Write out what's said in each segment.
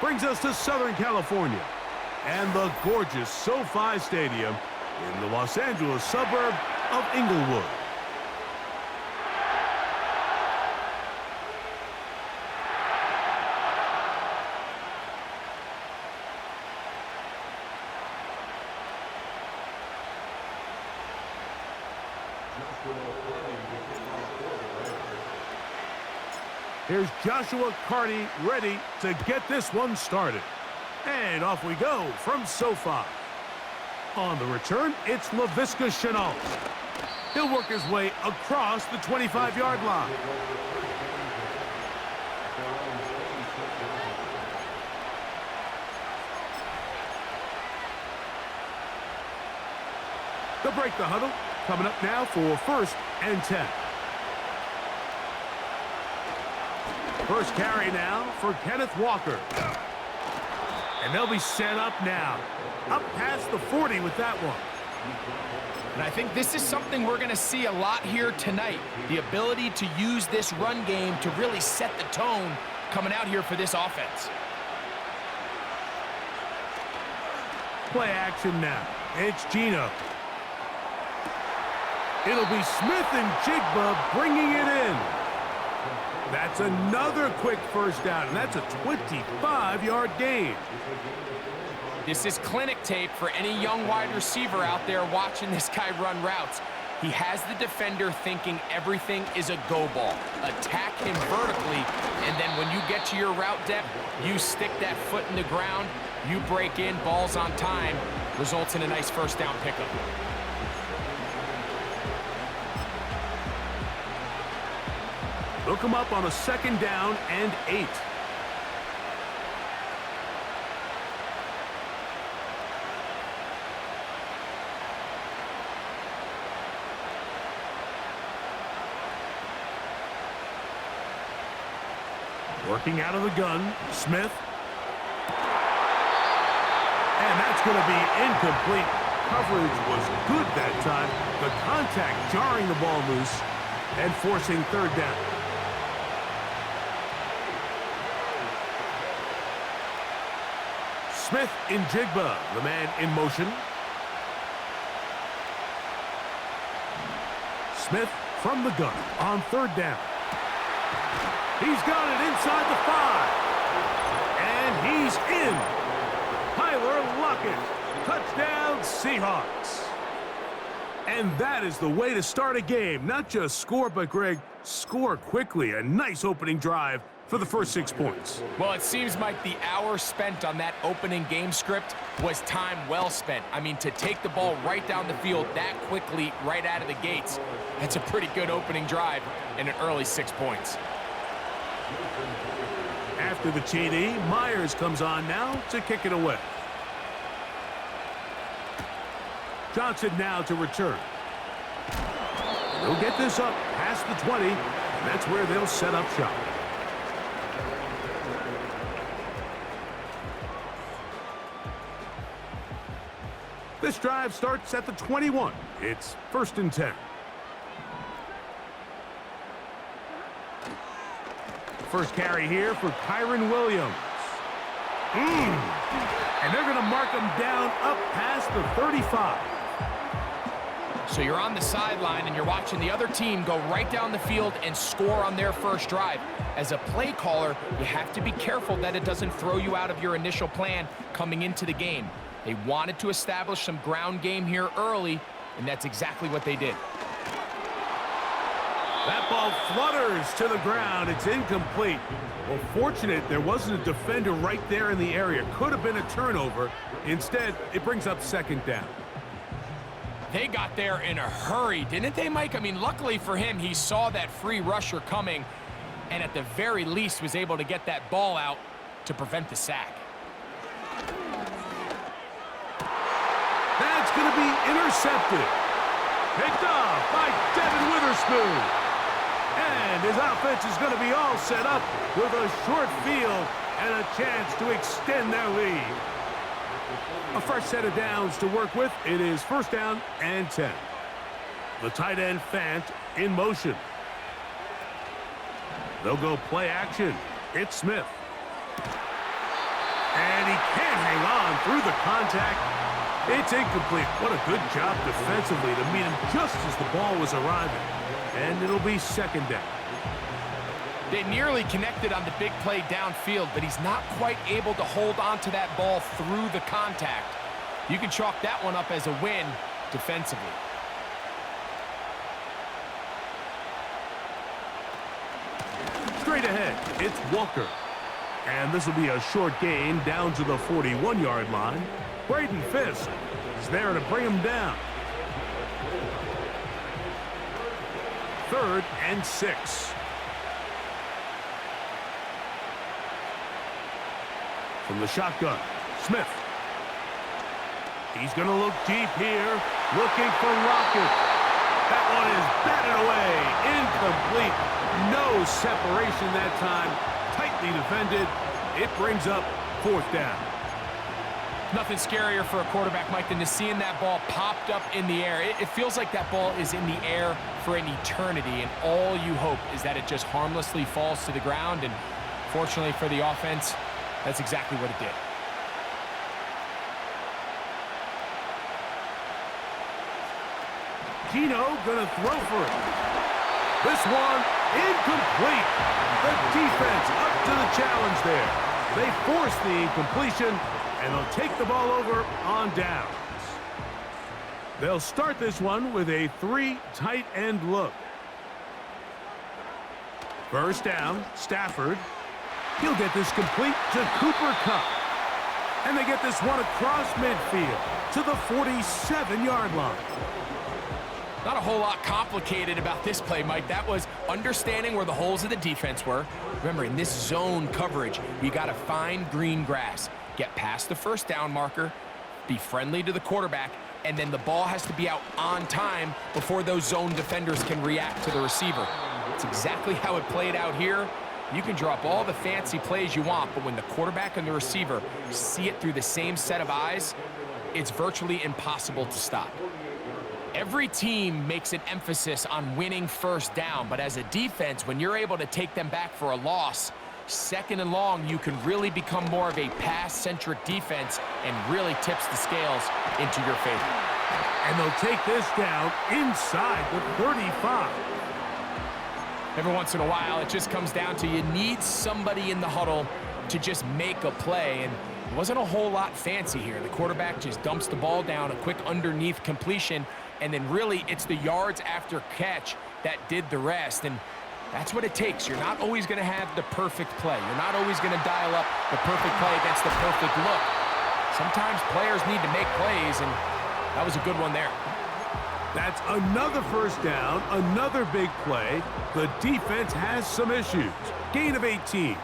brings us to Southern California and the gorgeous SoFi Stadium in the Los Angeles suburb of Inglewood. Here's Joshua Carty ready to get this one started. And off we go from SoFi. On the return, it's Laviska Shenault. He'll work his way across the 25-yard line. They'll break the huddle. Coming up now for 1st and 10. First carry now for Kenneth Walker. And they'll be set up now. Up past the 40 with that one. And I think this is something we're going to see a lot here tonight. The ability to use this run game to really set the tone coming out here for this offense. Play action now. It's Gino. It'll be Smith and Jigba bringing it in. That's another quick first down, and that's a 25-yard gain. This is clinic tape for any young wide receiver out there watching this guy run routes. He has the defender thinking everything is a go ball. Attack him vertically, and then when you get to your route depth, you stick that foot in the ground, you break in, balls on time, results in a nice first down pickup. Look him up on a 2nd down and 8. Working out of the gun, Smith. And that's going to be incomplete. Coverage was good that time. The contact jarring the ball loose and forcing 3rd down. Smith in Jigba, the man in motion. Smith from the gun on 3rd down. He's got it inside the 5. And he's in. Tyler Lockett. Touchdown, Seahawks. And that is the way to start a game. Not just score, but, Greg, score quickly. A nice opening drive for the first 6 points. Well, it seems like the hour spent on that opening game script was time well spent. I mean, to take the ball right down the field that quickly, right out of the gates, that's a pretty good opening drive and an early 6 points. After the TD, Myers comes on now to kick it away. Johnson now to return. They'll get this up past the 20. That's where they'll set up shop. This drive starts at the 21. It's 1st and 10. First carry here for Kyron Williams. And they're going to mark him down up past the 35. So you're on the sideline and you're watching the other team go right down the field and score on their first drive. As a play caller, you have to be careful that it doesn't throw you out of your initial plan coming into the game. They wanted to establish some ground game here early, and that's exactly what they did. That ball flutters to the ground. It's incomplete. Well, fortunate there wasn't a defender right there in the area. Could have been a turnover. Instead, it brings up 2nd down. They got there in a hurry, didn't they, Mike? I mean, luckily for him, he saw that free rusher coming and at the very least was able to get that ball out to prevent the sack. That's going to be intercepted. Picked off by Devin Witherspoon. And his offense is going to be all set up with a short field and a chance to extend their lead. A fresh set of downs to work with. It is 1st down and 10. The tight end Fant in motion. They'll go play action. It's Smith. through the contact. It's incomplete. What a good job defensively to meet him just as the ball was arriving. And it'll be second down. They nearly connected on the big play downfield, but he's not quite able to hold on to that ball through the contact. You can chalk that one up as a win defensively. Straight ahead, it's Walker. And this will be a short gain down to the 41-yard line. Braden Fisk is there to bring him down. 3rd and 6. From the shotgun, Smith. He's going to look deep here, looking for Rocket. That one is batted away, incomplete. No separation that time, tightly defended. It brings up 4th down. Nothing scarier for a quarterback, Mike, than to seeing that ball popped up in the air. It feels like that ball is in the air for an eternity, and all you hope is that it just harmlessly falls to the ground, and fortunately for the offense, that's exactly what it did. Gino gonna throw for it. This one incomplete. The defense up to the challenge there. They force the incompletion, and they'll take the ball over on downs. They'll start this one with a 3 tight end look. First down, Stafford. He'll get this complete to Cooper Kupp. And they get this one across midfield to the 47-yard line. Not a whole lot complicated about this play, Mike. That was understanding where the holes of the defense were. Remember, in this zone coverage, you got to find green grass. Get past the first down marker, be friendly to the quarterback, and then the ball has to be out on time before those zone defenders can react to the receiver. It's exactly how it played out here. You can draw up all the fancy plays you want, but when the quarterback and the receiver see it through the same set of eyes, it's virtually impossible to stop. Every team makes an emphasis on winning first down, but as a defense, when you're able to take them back for a loss, 2nd and long, you can really become more of a pass-centric defense and really tips the scales into your favor. And they'll take this down inside the 35. Every once in a while, it just comes down to you need somebody in the huddle to just make a play, and it wasn't a whole lot fancy here. The quarterback just dumps the ball down, a quick underneath completion, and then really it's the yards after catch that did the rest, and that's what it takes. You're not always going to have the perfect play. You're not always going to dial up the perfect play against the perfect look. Sometimes players need to make plays, and that was a good one there. That's another first down, another big play. The defense has some issues. Gain of 18.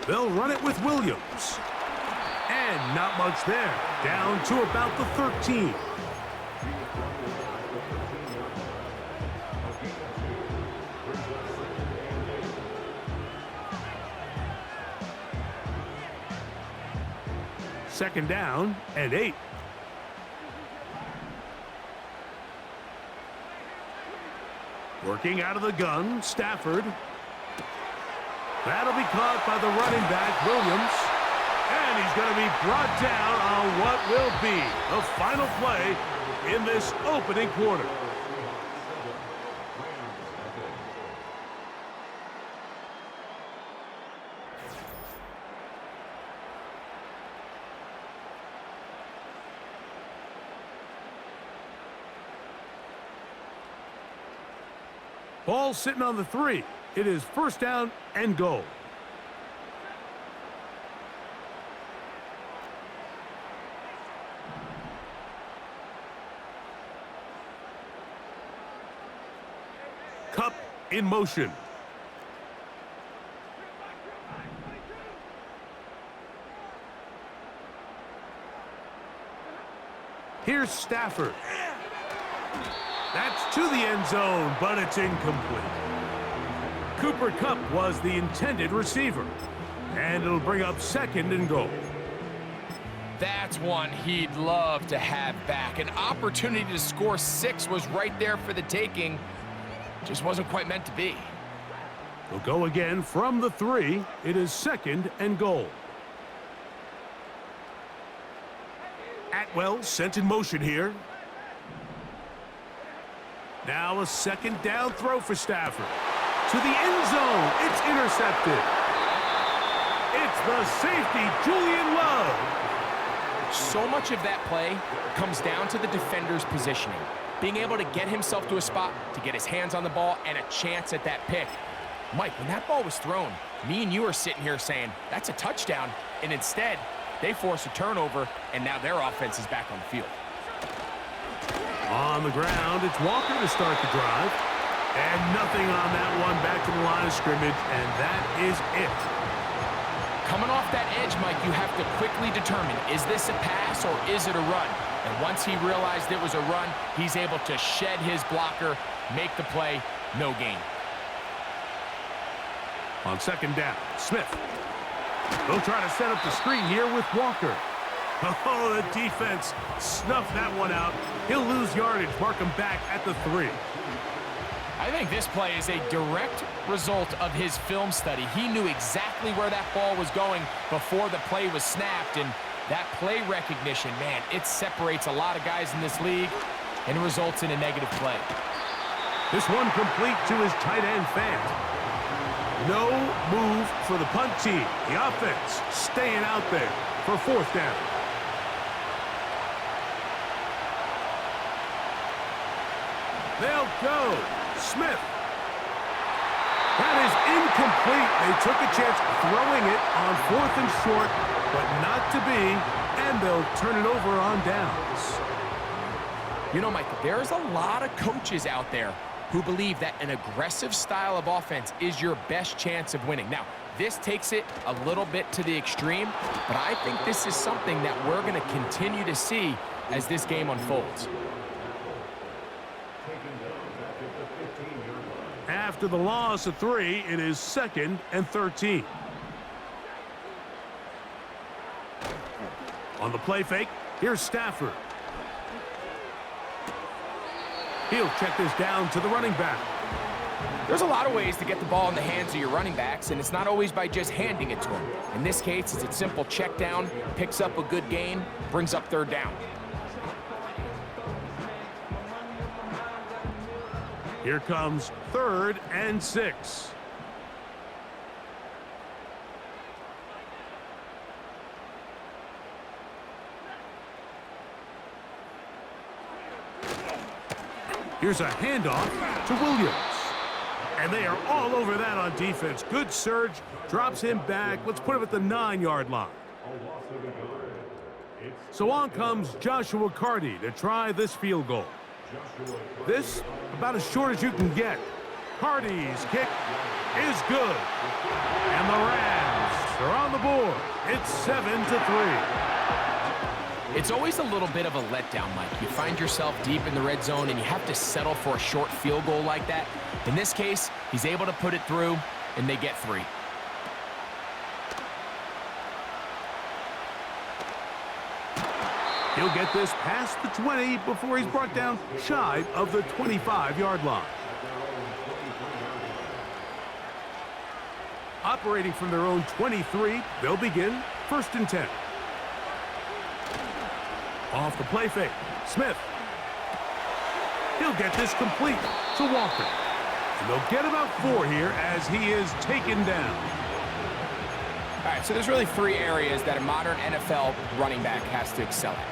They'll run it with Williams. And not much there. Down to about the 13. Second down and 8. Working out of the gun, Stafford. That'll be caught by the running back, Williams. And he's going to be brought down on what will be the final play in this opening quarter. Ball sitting on the 3. It is first down and goal. Kupp in motion. Here's Stafford. That's to the end zone, but it's incomplete. Cooper Kupp was the intended receiver, and it'll bring up second and goal. That's one he'd love to have back. An opportunity to score 6 was right there for the taking. Just wasn't quite meant to be. He'll go again from the 3. It is 2nd and goal. Atwell sent in motion here. Now a 2nd down throw for Stafford. To the end zone. It's intercepted. It's the safety, Julian Love. So much of that play comes down to the defender's positioning. Being able to get himself to a spot, to get his hands on the ball, and a chance at that pick. Mike, when that ball was thrown, me and you are sitting here saying, that's a touchdown. And instead, they force a turnover, and now their offense is back on the field. On the ground, it's Walker to start the drive. And nothing on that one, back to the line of scrimmage, and that is it. Coming off that edge, Mike, you have to quickly determine, is this a pass or is it a run? And once he realized it was a run, he's able to shed his blocker, make the play, no gain. On 2nd down, Smith. They'll try to set up the screen here with Walker. Oh, the defense snuffed that one out. He'll lose yardage, mark him back at the 3. I think this play is a direct result of his film study. He knew exactly where that ball was going before the play was snapped, and that play recognition, man, it separates a lot of guys in this league and results in a negative play. This one complete to his tight end, Fant. No move for the punt team. The offense staying out there for 4th down. They'll go. Smith. That is incomplete. They took a chance throwing it on 4th and short, but not to be, and they'll turn it over on downs. You know, Mike, there's a lot of coaches out there who believe that an aggressive style of offense is your best chance of winning. Now, this takes it a little bit to the extreme, but I think this is something that we're going to continue to see as this game unfolds. After the loss of 3, it is 2nd and 13. On the play fake, here's Stafford. He'll check this down to the running back. There's a lot of ways to get the ball in the hands of your running backs, and it's not always by just handing it to them. In this case, it's a simple check down, picks up a good gain, brings up 3rd down. Here comes 3rd and 6. Here's a handoff to Williams. And they are all over that on defense. Good surge, drops him back. Let's put him at the 9-yard line. So on comes Joshua Carty to try this field goal. This, about as short as you can get. Carty's kick is good. And the Rams are on the board. It's 7-3. It's always a little bit of a letdown, Mike. You find yourself deep in the red zone, and you have to settle for a short field goal like that. In this case, he's able to put it through, and they get 3. He'll get this past the 20 before he's brought down shy of the 25-yard line. Operating from their own 23, they'll begin 1st and 10. Off the play fake, Smith. He'll get this complete to Walker. And they'll get about 4 here as he is taken down. All right, so there's really 3 areas that a modern NFL running back has to excel at.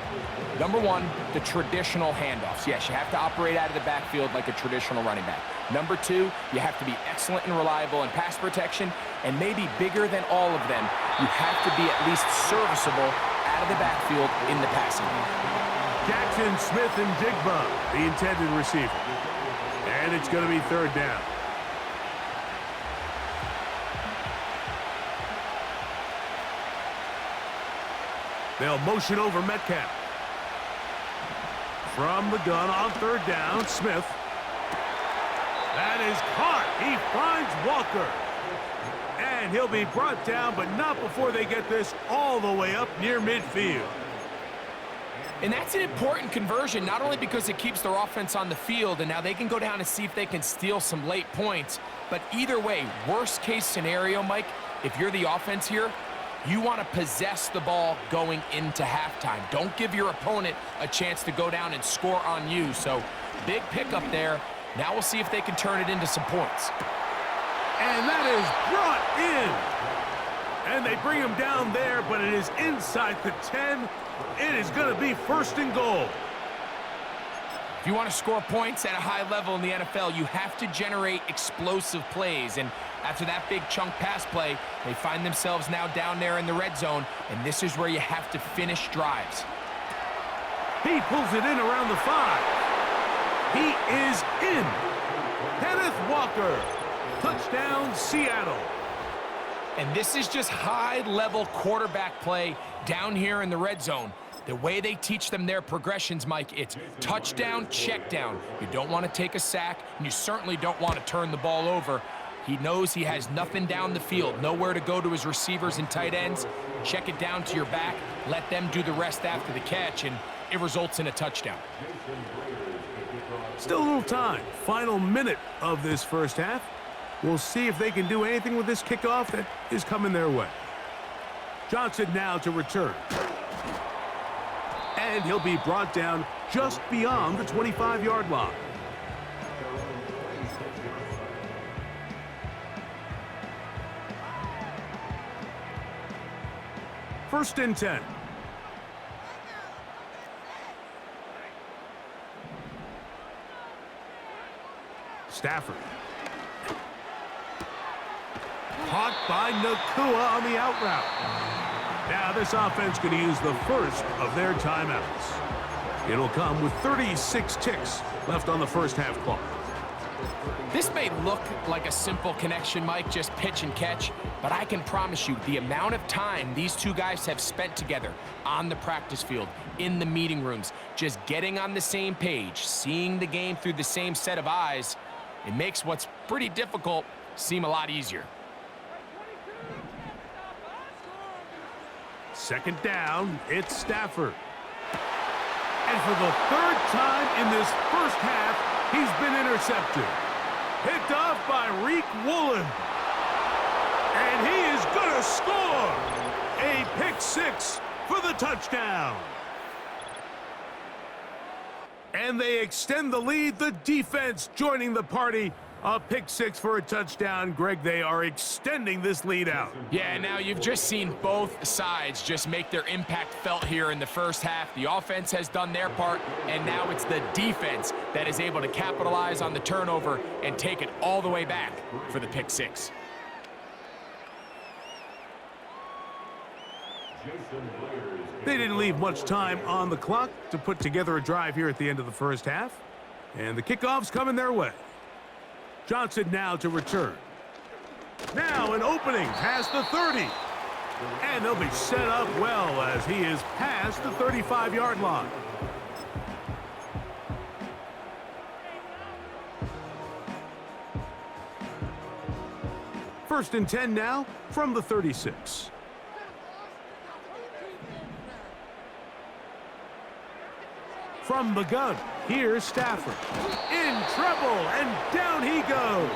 Number 1, the traditional handoffs. Yes, you have to operate out of the backfield like a traditional running back. Number 2, you have to be excellent and reliable in pass protection, and maybe bigger than all of them, you have to be at least serviceable out of the backfield in the passing game. Jackson, Smith, and Jigba, the intended receiver. And it's going to be 3rd down. They'll motion over Metcalf. From the gun on 3rd down, Smith. That is caught. He finds Walker. And he'll be brought down, but not before they get this all the way up near midfield. And that's an important conversion, not only because it keeps their offense on the field, and now they can go down and see if they can steal some late points. But either way, worst case scenario, Mike, if you're the offense here, you want to possess the ball going into halftime. Don't give your opponent a chance to go down and score on you. So big pickup there. Now we'll see if they can turn it into some points. And that is brought in. And they bring him down there, but it is inside the 10. It is going to be 1st and goal. If you want to score points at a high level in the NFL, you have to generate explosive plays. And after that big chunk pass play, they find themselves now down there in the red zone, and this is where you have to finish drives. He pulls it in around the 5. He is in. Kenneth Walker. Touchdown, Seattle. And this is just high-level quarterback play down here in the red zone. The way they teach them their progressions, Mike, it's touchdown, check down. You don't want to take a sack, and you certainly don't want to turn the ball over. He knows he has nothing down the field, nowhere to go to his receivers and tight ends. Check it down to your back, let them do the rest after the catch, and it results in a touchdown. Still a little time. Final minute of this first half. We'll see if they can do anything with this kickoff that is coming their way. Johnson now to return. And he'll be brought down just beyond the 25-yard line. First and 10. Stafford. Caught by Nakua on the out route. Now this offense going to use the first of their timeouts. It'll come with 36 ticks left on the first half clock. This may look like a simple connection, Mike, just pitch and catch, but I can promise you the amount of time these two guys have spent together on the practice field, in the meeting rooms, just getting on the same page, seeing the game through the same set of eyes, it makes what's pretty difficult seem a lot easier. Second down, it's Stafford. And for the 3rd time in this first half, he's been intercepted. Picked off by Reek Woolen. And he is going to score. A pick 6 for the touchdown. And they extend the lead. The defense joining the party. A pick 6 for a touchdown. Greg, they are extending this lead out. Yeah, now you've just seen both sides just make their impact felt here in the first half. The offense has done their part, and now it's the defense that is able to capitalize on the turnover and take it all the way back for the pick 6. They didn't leave much time on the clock to put together a drive here at the end of the first half. And the kickoff's coming their way. Johnson now to return. Now an opening past the 30. And they'll be set up well as he is past the 35-yard line. First and 10 now from the 36. From the gun, here's Stafford. In trouble, and down he goes.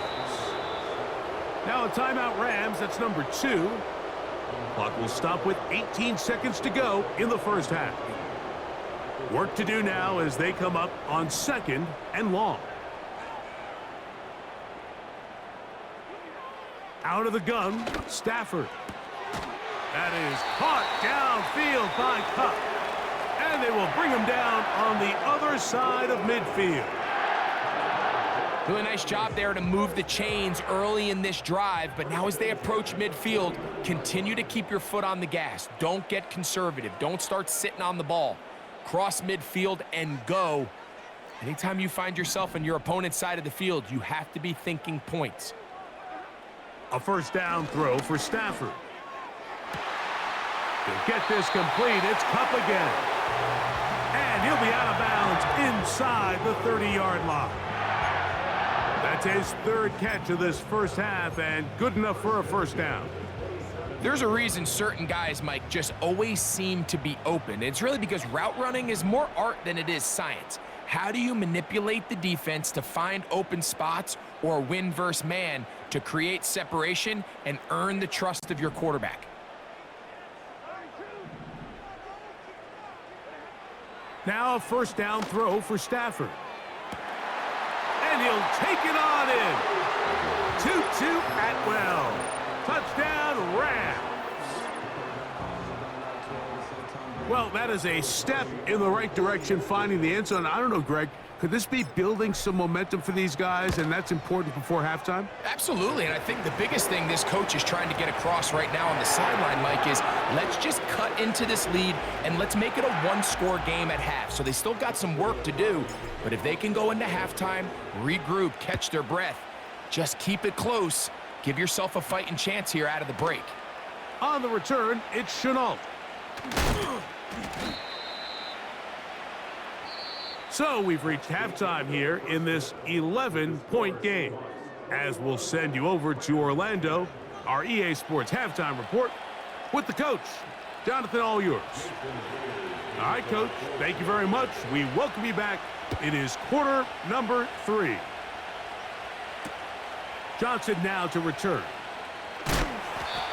Now a timeout Rams, that's number 2. Clock will stop with 18 seconds to go in the first half. Work to do now as they come up on 2nd and long. Out of the gun, Stafford. That is caught downfield by Cup. And they will bring him down on the other side of midfield. Really nice job there to move the chains early in this drive, but now as they approach midfield, continue to keep your foot on the gas. Don't get conservative. Don't start sitting on the ball. Cross midfield and go. Anytime you find yourself on your opponent's side of the field, you have to be thinking points. A first down throw for Stafford. He'll get this complete. It's Cup again. And he'll be out of bounds inside the 30-yard line. That's his 3rd catch of this first half and good enough for a first down. There's a reason certain guys, Mike, just always seem to be open. It's really because route running is more art than it is science. How do you manipulate the defense to find open spots or win versus man to create separation and earn the trust of your quarterback? Now a first down throw for Stafford. And he'll take it on in. 2-2 Atwell. Touchdown, Rams. Well, that is a step in the right direction, finding the end zone. I don't know, Greg, could this be building some momentum for these guys, and that's important before halftime? Absolutely, and I think the biggest thing this coach is trying to get across right now on the sideline, Mike, is let's just cut into this lead and let's make it a one-score game at half. So they still got some work to do, but if they can go into halftime, regroup, catch their breath, just keep it close, give yourself a fighting chance here out of the break. On the return, it's Chenault. So we've reached halftime here in this 11-point game. As we'll send you over to Orlando, our EA Sports halftime report with the coach, Jonathan, all yours. All right, Coach, thank you very much. We welcome you back. It is quarter number 3. Johnson now to return.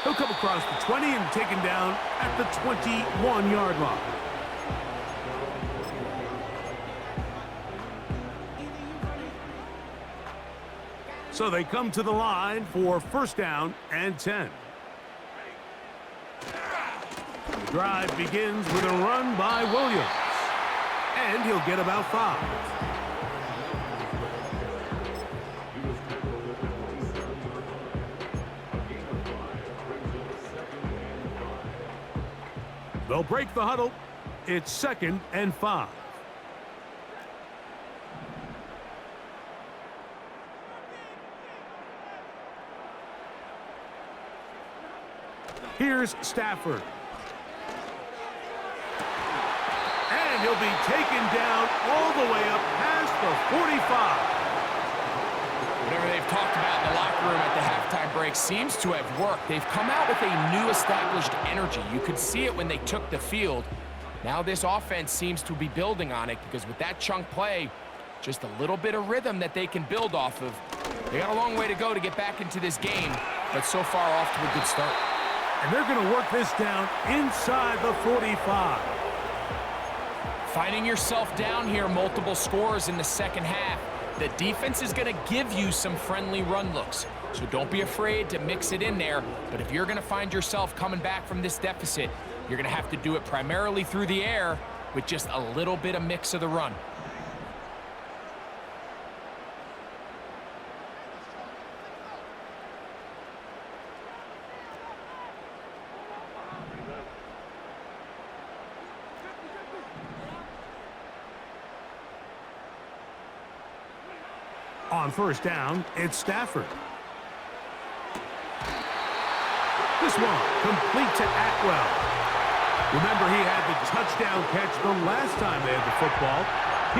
He'll come across the 20 and taken down at the 21-yard line. So they come to the line for first down and 10. The drive begins with a run by Williams. And he'll get about 5. They'll break the huddle. It's 2nd and 5. Here's Stafford. And he'll be taken down all the way up past the 45. Whatever they've talked about in the locker room at the halftime break seems to have worked. They've come out with a new established energy. You could see it when they took the field. Now this offense seems to be building on it because with that chunk play, just a little bit of rhythm that they can build off of. They got a long way to go to get back into this game, but so far off to a good start. And they're going to work this down inside the 45. Finding yourself down here, multiple scores in the second half. The defense is going to give you some friendly run looks, so don't be afraid to mix it in there. But if you're going to find yourself coming back from this deficit, you're going to have to do it primarily through the air with just a little bit of mix of the run. On first down, it's Stafford. This one complete to Atwell. Remember, he had the touchdown catch the last time they had the football.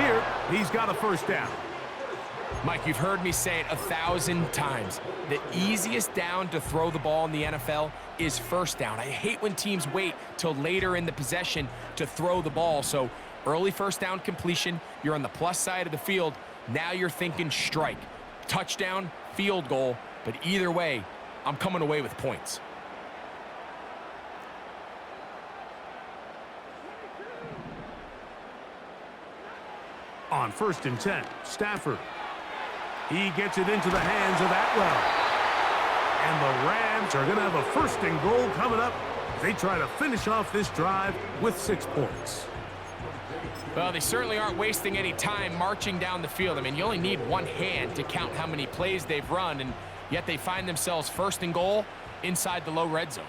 Here, he's got a first down. Mike, you've heard me say it 1,000 times. The easiest down to throw the ball in the NFL is first down. I hate when teams wait till later in the possession to throw the ball. So early first down completion, you're on the plus side of the field. Now you're thinking strike, touchdown, field goal, but either way, I'm coming away with points. On first and 10, Stafford. He gets it into the hands of Atwell. And the Rams are going to have a first and goal coming up as they try to finish off this drive with 6 points. Well, they certainly aren't wasting any time marching down the field. I mean, you only need one hand to count how many plays they've run, and yet they find themselves first and goal inside the low red zone.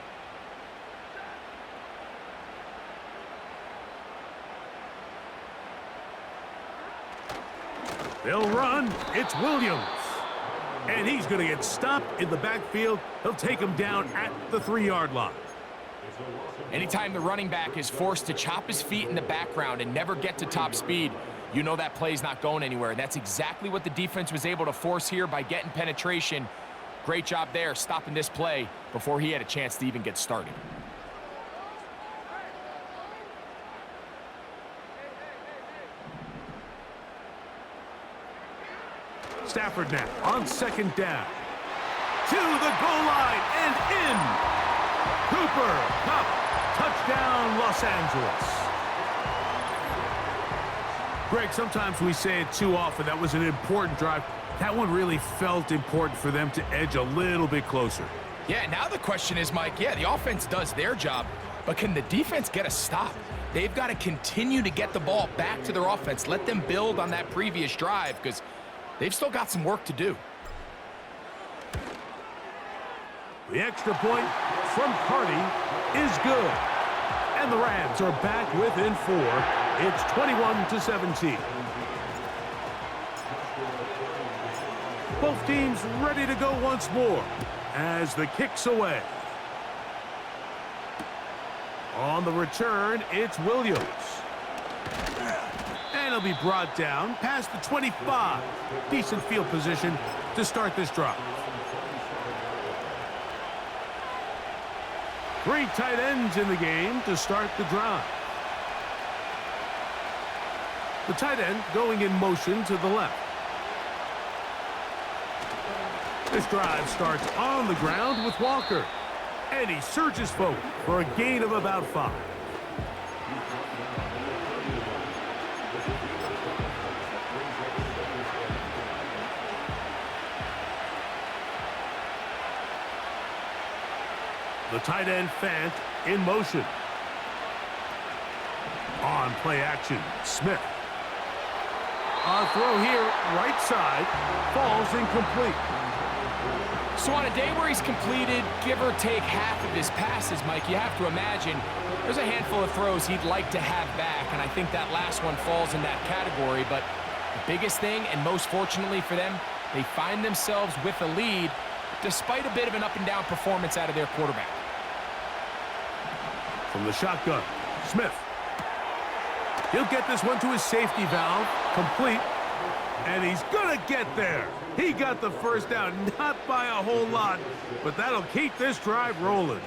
They'll run. It's Williams. And he's going to get stopped in the backfield. He'll take him down at the 3-yard line. Anytime the running back is forced to chop his feet in the background and never get to top speed, you know that play's not going anywhere. That's exactly what the defense was able to force here by getting penetration. Great job there, stopping this play before he had a chance to even get started. Stafford now on second down. To the goal line and in. Cooper Kupp, touchdown Los Angeles. Greg, sometimes we say it too often. That was an important drive. That one really felt important for them to edge a little bit closer. Yeah, now the question is, Mike, yeah, the offense does their job, but can the defense get a stop? They've got to continue to get the ball back to their offense. Let them build on that previous drive because they've still got some work to do. The extra point from Carty is good. And the Rams are back within 4. It's 21-17. Both teams ready to go once more as the kick's away. On the return, it's Williams. And he'll be brought down past the 25. Decent field position to start this drive. 3 tight ends in the game to start the drive. The tight end going in motion to the left. This drive starts on the ground with Walker. And he surges forward for a gain of about 5. The tight end Fant in motion. On play action, Smith. A throw here, right side, falls incomplete. So on a day where he's completed, give or take half of his passes, Mike, you have to imagine there's a handful of throws he'd like to have back, and I think that last one falls in that category. But the biggest thing, and most fortunately for them, they find themselves with a lead despite a bit of an up-and-down performance out of their quarterback. From the shotgun, Smith. He'll get this one to his safety valve, complete, and he's gonna get there. He got the first down, not by a whole lot, but that'll keep this drive rolling.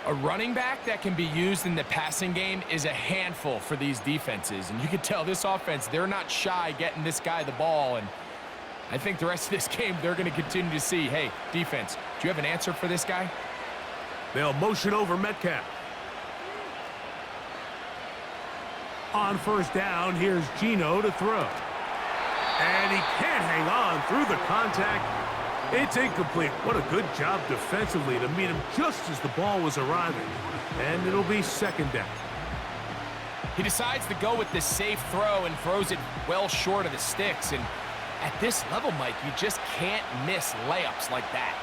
A running back that can be used in the passing game is a handful for these defenses, and you can tell this offense, they're not shy getting this guy the ball, and I think the rest of this game, they're gonna continue to see, hey, defense, do you have an answer for this guy? They'll motion over Metcalf. On first down, here's Geno to throw. And he can't hang on through the contact. It's incomplete. What a good job defensively to meet him just as the ball was arriving. And it'll be second down. He decides to go with this safe throw and throws it well short of the sticks. And at this level, Mike, you just can't miss layups like that.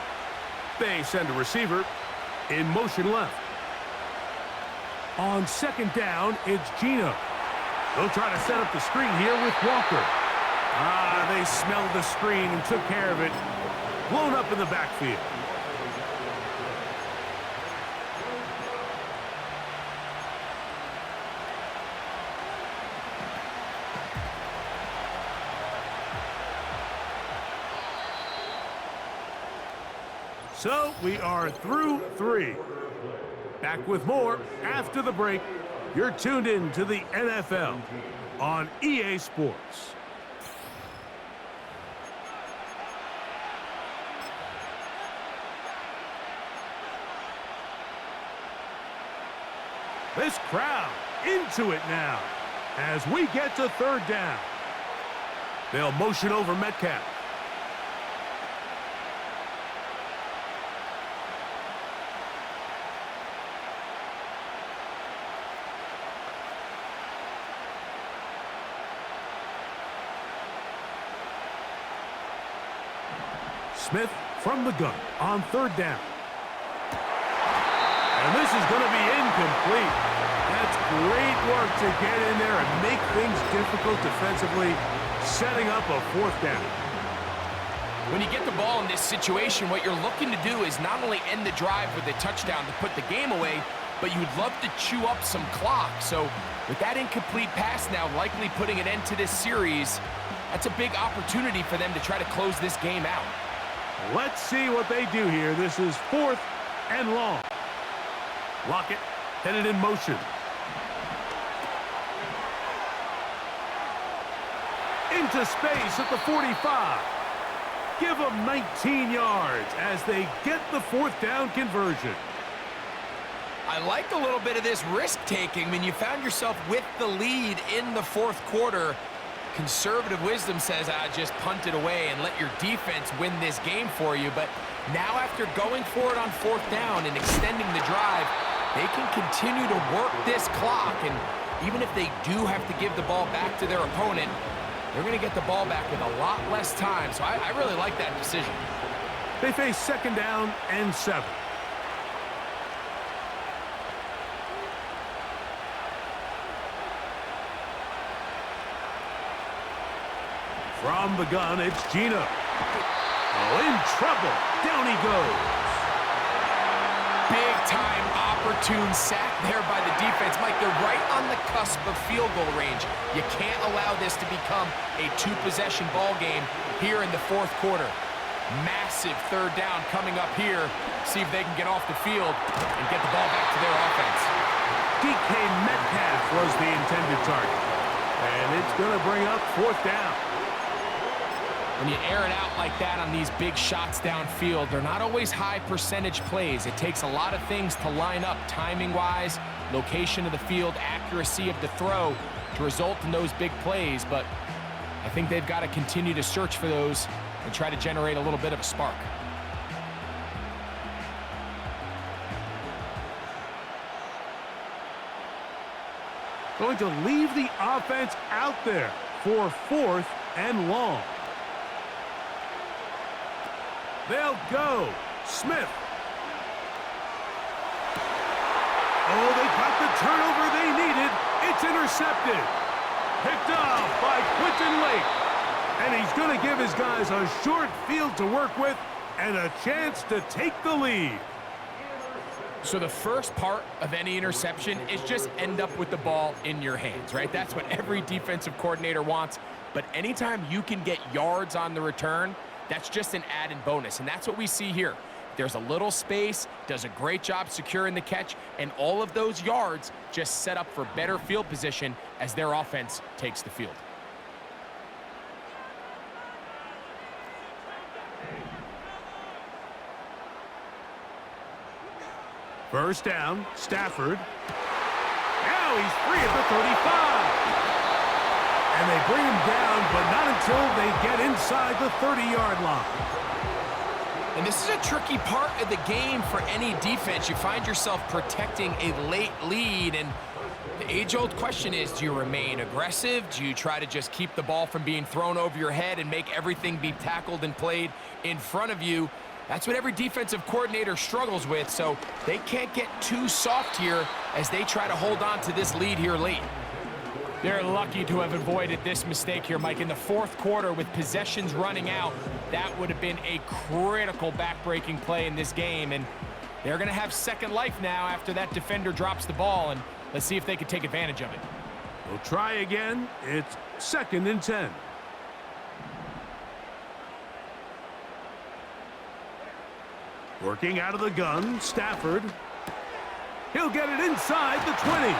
They send a receiver in motion left. On second down, it's Geno. They'll try to set up the screen here with Walker. They smelled the screen and took care of it. Blown up in the backfield. So we are through 3. Back with more after the break. You're tuned in to the NFL on EA Sports. This crowd into it now as we get to third down. They'll motion over Metcalf. Smith from the gun on third down. And this is going to be incomplete. That's great work to get in there and make things difficult defensively, setting up a fourth down. When you get the ball in this situation, what you're looking to do is not only end the drive with a touchdown to put the game away, but you'd love to chew up some clock. So with that incomplete pass now likely putting an end to this series, that's a big opportunity for them to try to close this game out. Let's see what they do here. This is 4th and long. Lockett headed in motion. Into space at the 45. Give them 19 yards as they get the 4th down conversion. I like a little bit of this risk-taking. When you found yourself with the lead in the 4th quarter, conservative wisdom says, just punt it away and let your defense win this game for you. But now after going for it on 4th down and extending the drive, they can continue to work this clock. And even if they do have to give the ball back to their opponent, they're going to get the ball back with a lot less time. So I really like that decision. They face 2nd down and 7. From the gun, it's Gino. Oh, in trouble. Down he goes. Big-time opportune sack there by the defense. Mike, they're right on the cusp of field goal range. You can't allow this to become a 2-possession ball game here in the 4th quarter. Massive 3rd down coming up here. See if they can get off the field and get the ball back to their offense. DK Metcalf was the intended target. And it's going to bring up 4th down. When you air it out like that on these big shots downfield, they're not always high percentage plays. It takes a lot of things to line up timing-wise, location of the field, accuracy of the throw to result in those big plays. But I think they've got to continue to search for those and try to generate a little bit of a spark. Going to leave the offense out there for 4th and long. They'll go. Smith. Oh, they got the turnover they needed. It's intercepted. Picked off by Quentin Lake. And he's going to give his guys a short field to work with and a chance to take the lead. So the first part of any interception is just end up with the ball in your hands, right? That's what every defensive coordinator wants. But anytime you can get yards on the return, that's just an added bonus, and that's what we see here. There's a little space, does a great job securing the catch, and all of those yards just set up for better field position as their offense takes the field. First down, Stafford. Now he's free at the 35. And they bring him down, but not until they get inside the 30-yard line. And this is a tricky part of the game for any defense. You find yourself protecting a late lead, and the age-old question is, do you remain aggressive? Do you try to just keep the ball from being thrown over your head and make everything be tackled and played in front of you? That's what every defensive coordinator struggles with, so they can't get too soft here as they try to hold on to this lead here late. They're lucky to have avoided this mistake here, Mike. In the 4th quarter, with possessions running out, that would have been a critical back-breaking play in this game, and they're going to have second life now after that defender drops the ball, and let's see if they can take advantage of it. We'll try again. It's 2nd and 10. Working out of the gun, Stafford. He'll get it inside the 20.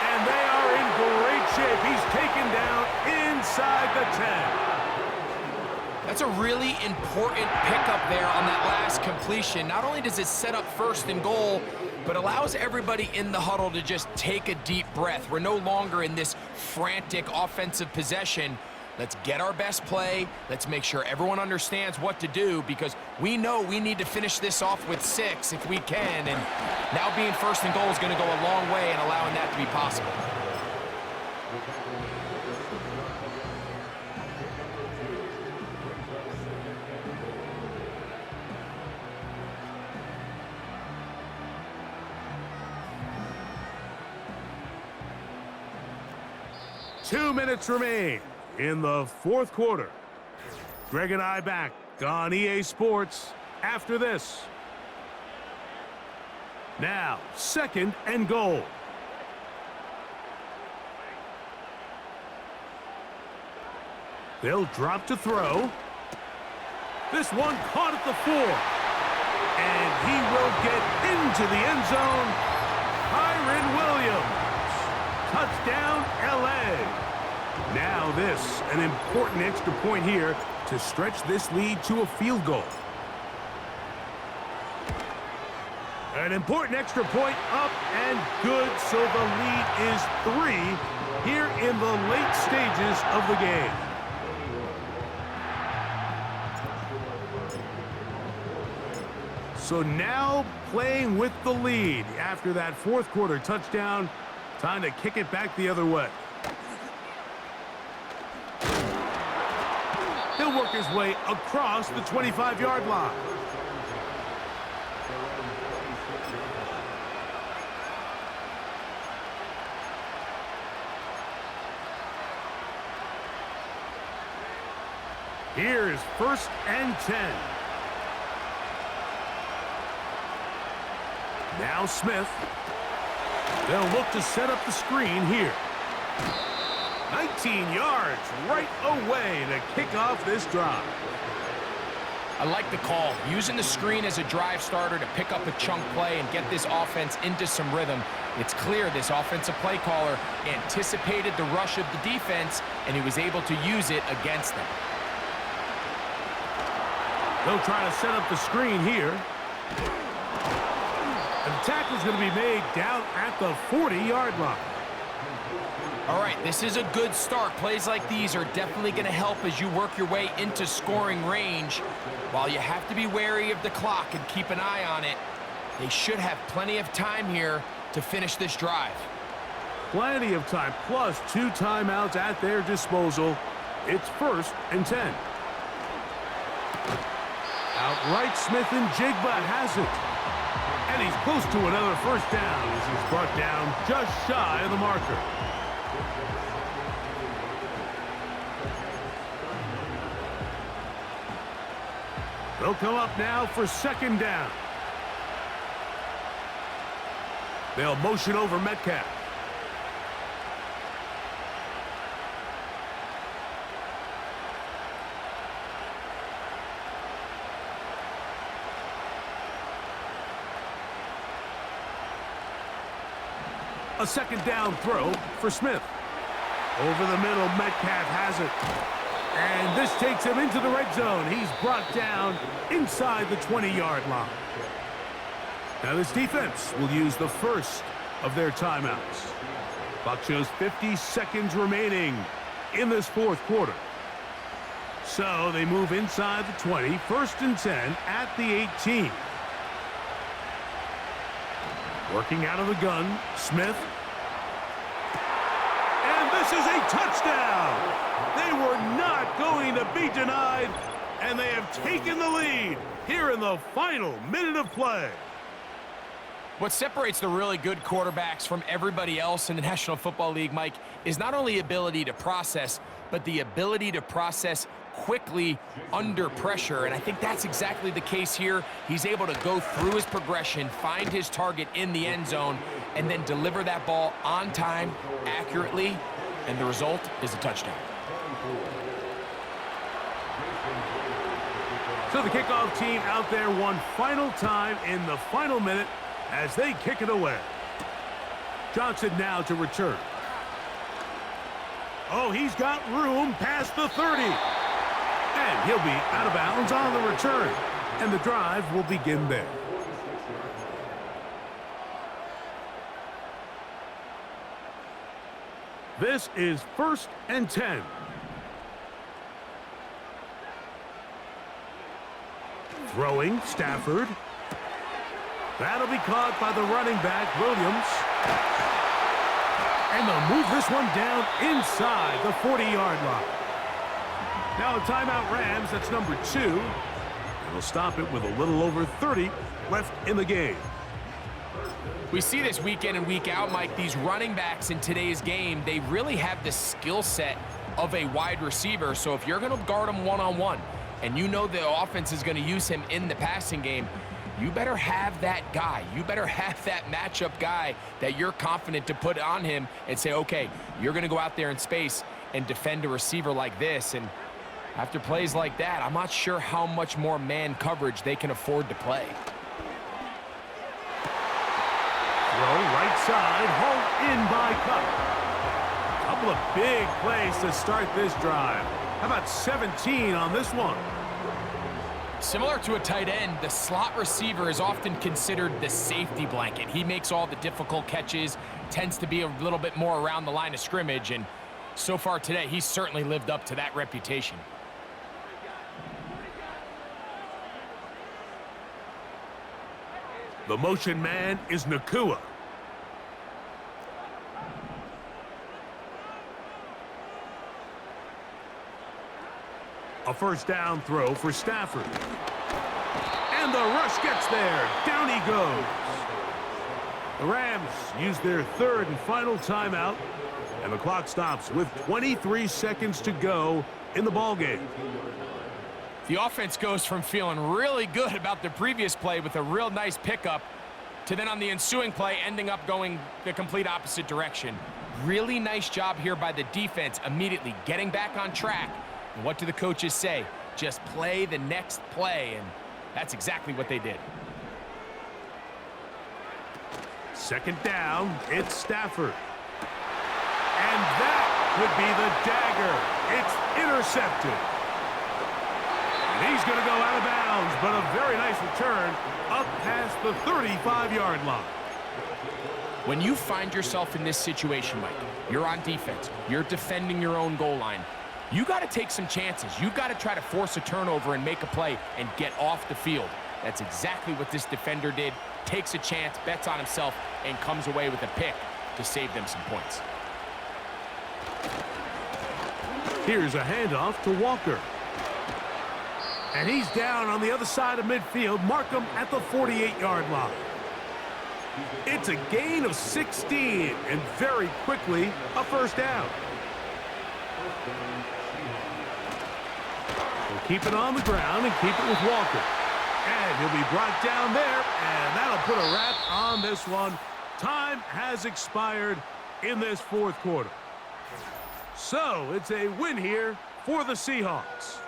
And they are in great shape. He's taken down inside the 10. That's a really important pickup there on that last completion. Not only does it set up 1st and goal, but allows everybody in the huddle to just take a deep breath. We're no longer in this frantic offensive possession. Let's get our best play. Let's make sure everyone understands what to do, because we know we need to finish this off with 6 if we can. And now being 1st and goal is going to go a long way in allowing that to be possible. Two minutes remain in the 4th quarter. Greg and I back on EA Sports after this. Now, 2nd and goal. They'll drop to throw. This one caught at the 4. And he will get into the end zone. Kyren Williams. Touchdown, L.A. Now this, an important extra point here to stretch this lead to a field goal. An important extra point up and good, so the lead is 3 here in the late stages of the game. So now playing with the lead after that fourth quarter touchdown, time to kick it back the other way. He'll work his way across the 25-yard line. Here's 1st and 10. Now Smith. They'll look to set up the screen here. 19 yards right away to kick off this drive. I like the call. Using the screen as a drive starter to pick up a chunk play and get this offense into some rhythm. It's clear this offensive play caller anticipated the rush of the defense, and he was able to use it against them. They'll try to set up the screen here. And the tackle's going to be made down at the 40-yard line. All right, this is a good start. Plays like these are definitely going to help as you work your way into scoring range. While you have to be wary of the clock and keep an eye on it, they should have plenty of time here to finish this drive. Plenty of time, plus 2 timeouts at their disposal. It's 1st and 10. Outright Smith and Jigba has it. And he's close to another first down as he's brought down just shy of the marker. They'll come up now for 2nd down. They'll motion over Metcalf. A 2nd down throw for Smith. Over the middle, Metcalf has it. And this takes him into the red zone. He's brought down inside the 20-yard line. Now this defense will use the first of their timeouts. Clock shows 50 seconds remaining in this fourth quarter. So they move inside the 20, 1st and 10 at the 18. Working out of the gun, Smith. And this is a touchdown! They were not going to be denied, and they have taken the lead here in the final minute of play. What separates the really good quarterbacks from everybody else in the National Football League, Mike, is not only ability to process, but the ability to process quickly under pressure. And I think that's exactly the case here. He's able to go through his progression, find his target in the end zone, and then deliver that ball on time, accurately, and the result is a touchdown. So the kickoff team out there one final time in the final minute as they kick it away. Johnson now to return. Oh, he's got room past the 30. And he'll be out of bounds on the return. And the drive will begin there. This is 1st and 10. Throwing, Stafford. That'll be caught by the running back, Williams. And they'll move this one down inside the 40-yard line. Now a timeout Rams, that's number 2. And they'll stop it with a little over 30 left in the game. We see this week in and week out, Mike. These running backs in today's game, they really have the skill set of a wide receiver. So if you're going to guard him one-on-one, and you know the offense is going to use him in the passing game, you better have that guy. You better have that matchup guy that you're confident to put on him and say, okay, you're going to go out there in space and defend a receiver like this. And After plays like that, I'm not sure how much more man coverage they can afford to play. Throw right side, hauled in by Cup. Couple of big plays to start this drive. How about 17 on this one? Similar to a tight end, the slot receiver is often considered the safety blanket. He makes all the difficult catches, tends to be a little bit more around the line of scrimmage, and so far today, he's certainly lived up to that reputation. The motion man is Nakua. A first down throw for Stafford. And the rush gets there. Down he goes. The Rams use their third and final timeout, and the clock stops with 23 seconds to go in the ballgame. The offense goes from feeling really good about the previous play with a real nice pickup to then on the ensuing play ending up going the complete opposite direction. Really nice job here by the defense immediately getting back on track. And what do the coaches say? Just play the next play, and that's exactly what they did. Second down, it's Stafford. And that would be the dagger. It's intercepted. And he's going to go out of bounds, but a very nice return up past the 35-yard line. When you find yourself in this situation, Mike, you're on defense, you're defending your own goal line, you got to take some chances. You got to try to force a turnover and make a play and get off the field. That's exactly what this defender did. Takes a chance, bets on himself, and comes away with a pick to save them some points. Here's a handoff to Walker. And he's down on the other side of midfield. Mark him at the 48-yard line. It's a gain of 16, and very quickly, a first down. We'll keep it on the ground and keep it with Walker. And he'll be brought down there, and that'll put a wrap on this one. Time has expired in this fourth quarter. So it's a win here for the Seahawks.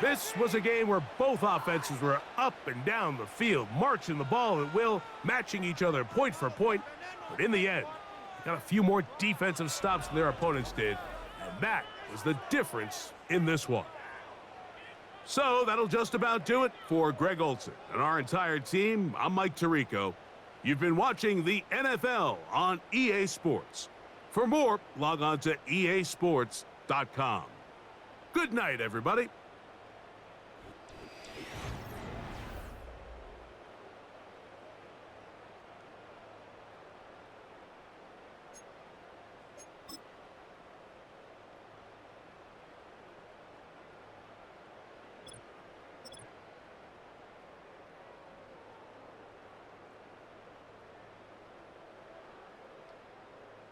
This was a game where both offenses were up and down the field, marching the ball at will, matching each other point for point. But in the end, they got a few more defensive stops than their opponents did, and that was the difference in this one. So that'll just about do it for Greg Olsen and our entire team. I'm Mike Tirico. You've been watching the NFL on EA Sports. For more, log on to easports.com. Good night, everybody.